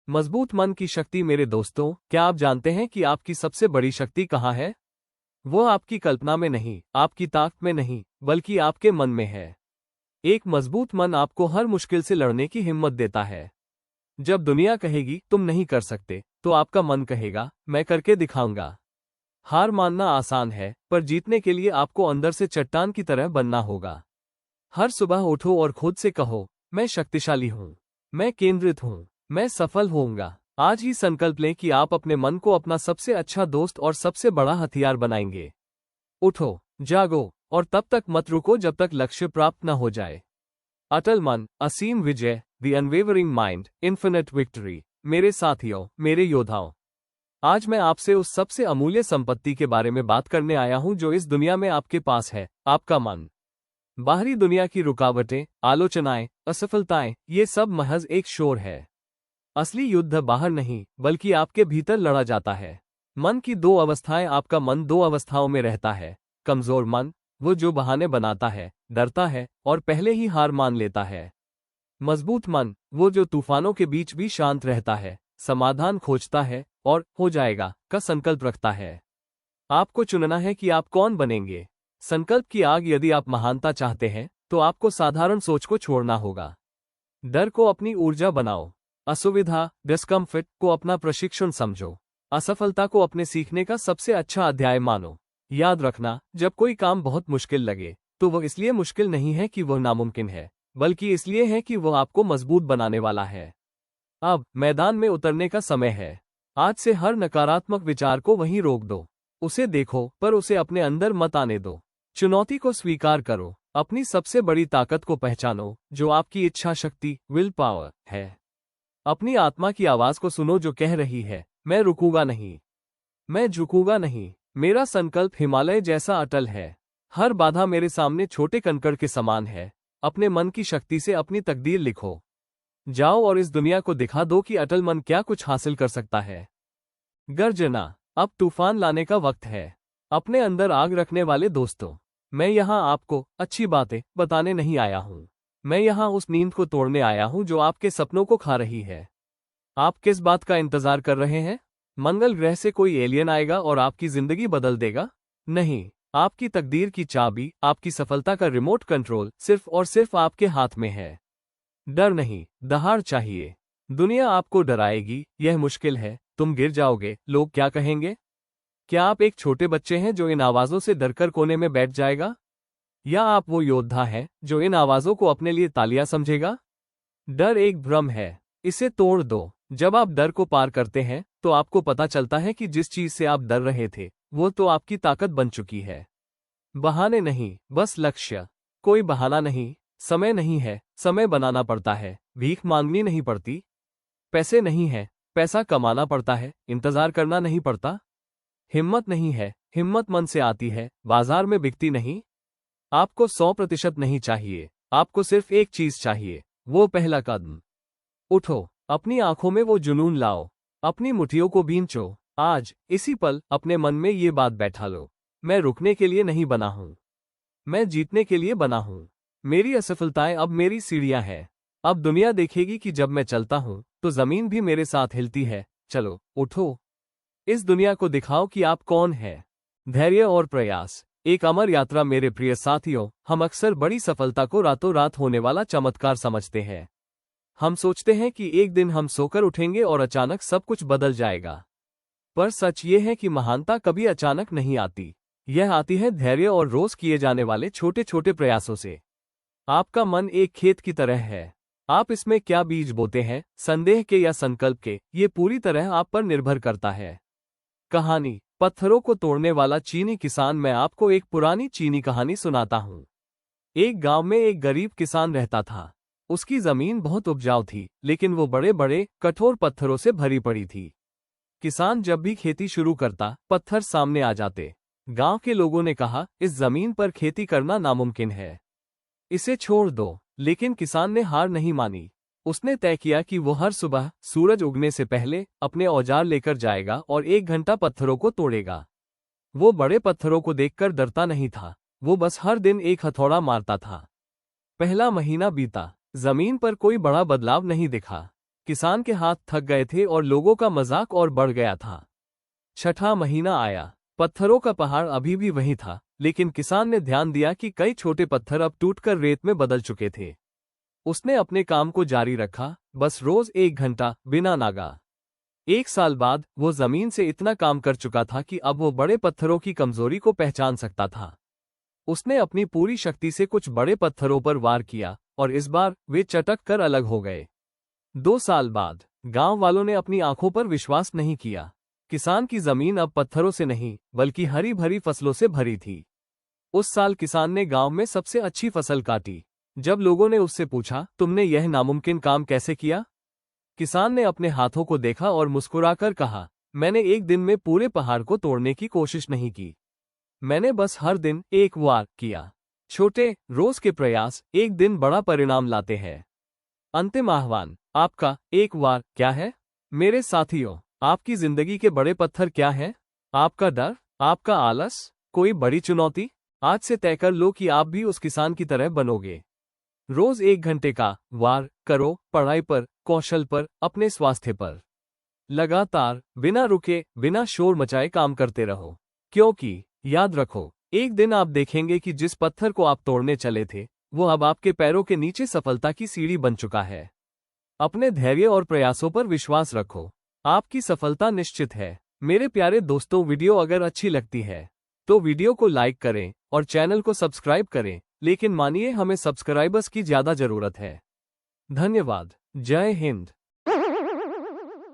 मजबूत मन की शक्ति। मेरे दोस्तों, क्या आप जानते हैं कि आपकी सबसे बड़ी शक्ति कहाँ है? वो आपकी कल्पना में नहीं, आपकी ताकत में नहीं, बल्कि आपके मन में है। एक मजबूत मन आपको हर मुश्किल से लड़ने की हिम्मत देता है। जब दुनिया कहेगी तुम नहीं कर सकते, तो आपका मन कहेगा मैं करके दिखाऊंगा। हार मानना आसान है, पर जीतने के लिए आपको अंदर से चट्टान की तरह बनना होगा। हर सुबह उठो और खुद से कहो, मैं शक्तिशाली हूँ, मैं केंद्रित हूँ, मैं सफल होऊंगा। आज ही संकल्प लें कि आप अपने मन को अपना सबसे अच्छा दोस्त और सबसे बड़ा हथियार बनाएंगे। उठो, जागो, और तब तक मत रुको जब तक लक्ष्य प्राप्त न हो जाए। अटल मन, असीम विजय, the unwavering mind, infinite victory. मेरे साथियों, मेरे योद्धाओं, आज मैं आपसे उस सबसे अमूल्य संपत्ति के बारे में बात करने आया हूं जो इस दुनिया में आपके पास है, आपका मन। बाहरी दुनिया की रुकावटें, आलोचनाएं, असफलताएं, ये सब महज एक शोर है। असली युद्ध बाहर नहीं, बल्कि आपके भीतर लड़ा जाता है। मन की दो अवस्थाएं। आपका मन दो अवस्थाओं में रहता है। कमजोर मन, वो जो बहाने बनाता है, डरता है और पहले ही हार मान लेता है। मजबूत मन, वो जो तूफानों के बीच भी शांत रहता है, समाधान खोजता है और हो जाएगा का संकल्प रखता है। आपको चुनना है कि आप कौन बनेंगे। संकल्प की आग। यदि आप महानता चाहते हैं, तो आपको साधारण सोच को छोड़ना होगा। डर को अपनी ऊर्जा बनाओ। असुविधा, डिस्कम्फर्ट को अपना प्रशिक्षण समझो। असफलता को अपने सीखने का सबसे अच्छा अध्याय मानो। याद रखना, जब कोई काम बहुत मुश्किल लगे, तो वो इसलिए मुश्किल नहीं है कि वह नामुमकिन है, बल्कि इसलिए है कि वह आपको मजबूत बनाने वाला है। अब मैदान में उतरने का समय है। आज से हर नकारात्मक विचार को वहीं रोक दो। उसे देखो, पर उसे अपने अंदर मत आने दो। चुनौती को स्वीकार करो। अपनी सबसे बड़ी ताकत को पहचानो, जो आपकी इच्छा शक्ति, विल पावर है। अपनी आत्मा की आवाज को सुनो जो कह रही है, मैं रुकूंगा नहीं, मैं झुकूंगा नहीं। मेरा संकल्प हिमालय जैसा अटल है। हर बाधा मेरे सामने छोटे कंकड़ के समान है। अपने मन की शक्ति से अपनी तकदीर लिखो। जाओ और इस दुनिया को दिखा दो कि अटल मन क्या कुछ हासिल कर सकता है। गर्जना, अब तूफान लाने का वक्त है। अपने अंदर आग रखने वाले दोस्तों, मैं यहाँ आपको अच्छी बातें बताने नहीं आया हूँ। मैं यहाँ उस नींद को तोड़ने आया हूँ जो आपके सपनों को खा रही है। आप किस बात का इंतजार कर रहे हैं? मंगल ग्रह से कोई एलियन आएगा और आपकी जिंदगी बदल देगा? नहीं, आपकी तकदीर की चाबी, आपकी सफलता का रिमोट कंट्रोल सिर्फ और सिर्फ आपके हाथ में है। डर नहीं, दहाड़ चाहिए। दुनिया आपको डराएगी, यह मुश्किल है, तुम गिर जाओगे, लोग क्या कहेंगे? क्या आप एक छोटे बच्चे हैं जो इन आवाजों से डरकर कोने में बैठ जाएगा? या आप वो योद्धा हैं जो इन आवाजों को अपने लिए तालियां समझेगा? डर एक भ्रम है, इसे तोड़ दो। जब आप डर को पार करते हैं, तो आपको पता चलता है कि जिस चीज से आप डर रहे थे, वो तो आपकी ताकत बन चुकी है। बहाने नहीं, बस लक्ष्य। कोई बहाना नहीं। समय नहीं है, समय बनाना पड़ता है। भीख मांगनी नहीं पड़ती। पैसे नहीं है, पैसा कमाना पड़ता है। इंतजार करना नहीं पड़ता। हिम्मत नहीं है, हिम्मत मन से आती है, बाजार में बिकती नहीं। आपको 100% नहीं चाहिए, आपको सिर्फ एक चीज चाहिए, वो पहला कदम। उठो, अपनी आंखों में वो जुनून लाओ, अपनी मुट्ठियों को भींचो। आज, इसी पल, अपने मन में ये बात बैठा लो, मैं रुकने के लिए नहीं बना हूं, मैं जीतने के लिए बना हूं। मेरी असफलताएं अब मेरी सीढ़ियां हैं। अब दुनिया देखेगी कि जब मैं चलता हूं, तो जमीन भी मेरे साथ हिलती है। चलो, उठो। इस दुनिया को दिखाओ कि आप कौन हैं। धैर्य और प्रयास, एक अमर यात्रा। मेरे प्रिय साथियों, हम अक्सर बड़ी सफलता को रातों रात होने वाला चमत्कार समझते हैं। हम सोचते हैं कि एक दिन हम सोकर उठेंगे और अचानक सब कुछ बदल जाएगा। पर सच ये है कि महानता कभी अचानक नहीं आती। यह आती है धैर्य और रोज किए जाने वाले छोटे छोटे प्रयासों से। आपका मन एक खेत की तरह है। आप इसमें क्या बीज बोते हैं, संदेह के या संकल्प के, ये पूरी तरह आप पर निर्भर करता है। कहानी, पत्थरों को तोड़ने वाला चीनी किसान। मैं आपको एक पुरानी चीनी कहानी सुनाता हूँ। एक गांव में एक गरीब किसान रहता था। उसकी जमीन बहुत उपजाऊ थी, लेकिन वो बड़े बड़े कठोर पत्थरों से भरी पड़ी थी। किसान जब भी खेती शुरू करता, पत्थर सामने आ जाते। गांव के लोगों ने कहा, इस जमीन पर खेती करना नामुमकिन है, इसे छोड़ दो। लेकिन किसान ने हार नहीं मानी। उसने तय किया कि वो हर सुबह सूरज उगने से पहले अपने औजार लेकर जाएगा और 1 घंटा पत्थरों को तोड़ेगा। वो बड़े पत्थरों को देखकर डरता नहीं था, वो बस हर दिन एक हथौड़ा मारता था। पहला महीना बीता, जमीन पर कोई बड़ा बदलाव नहीं दिखा। किसान के हाथ थक गए थे और लोगों का मजाक और बढ़ गया था। छठा महीना आया। पत्थरों का पहाड़ अभी भी वही था, लेकिन किसान ने ध्यान दिया कि कई छोटे पत्थर अब टूटकर रेत में बदल चुके थे। उसने अपने काम को जारी रखा, बस रोज 1 घंटा बिना नागा। 1 साल बाद वो जमीन से इतना काम कर चुका था कि अब वो बड़े पत्थरों की कमजोरी को पहचान सकता था। उसने अपनी पूरी शक्ति से कुछ बड़े पत्थरों पर वार किया और इस बार वे चटक कर अलग हो गए। 2 साल बाद गांव वालों ने अपनी आंखों पर विश्वास नहीं किया। किसान की जमीन अब पत्थरों से नहीं बल्कि हरी भरी फसलों से भरी थी। उस साल किसान ने गांव में सबसे अच्छी फसल काटी। जब लोगों ने उससे पूछा, तुमने यह नामुमकिन काम कैसे किया? किसान ने अपने हाथों को देखा और मुस्कुराकर कहा, मैंने एक दिन में पूरे पहाड़ को तोड़ने की कोशिश नहीं की। मैंने बस हर दिन एक वार किया। छोटे रोज के प्रयास एक दिन बड़ा परिणाम लाते हैं। अंतिम आह्वान, आपका एक वार क्या है? मेरे साथियों, आपकी जिंदगी के बड़े पत्थर क्या हैं? आपका डर, आपका आलस, कोई बड़ी चुनौती? आज से तय कर लो कि आप भी उस किसान की तरह बनोगे। रोज 1 घंटे का वार करो, पढ़ाई पर, कौशल पर, अपने स्वास्थ्य पर। लगातार, बिना रुके, बिना शोर मचाए काम करते रहो। क्योंकि याद रखो, एक दिन आप देखेंगे कि जिस पत्थर को आप तोड़ने चले थे, वो अब आपके पैरों के नीचे सफलता की सीढ़ी बन चुका है। अपने धैर्य और प्रयासों पर विश्वास रखो। आपकी सफलता निश्चित है। मेरे प्यारे दोस्तों, वीडियो अगर अच्छी लगती है तो वीडियो को लाइक करें और चैनल को सब्सक्राइब करें, लेकिन मानिए हमें सब्सक्राइबर्स की ज्यादा जरूरत है। धन्यवाद। जय हिंद।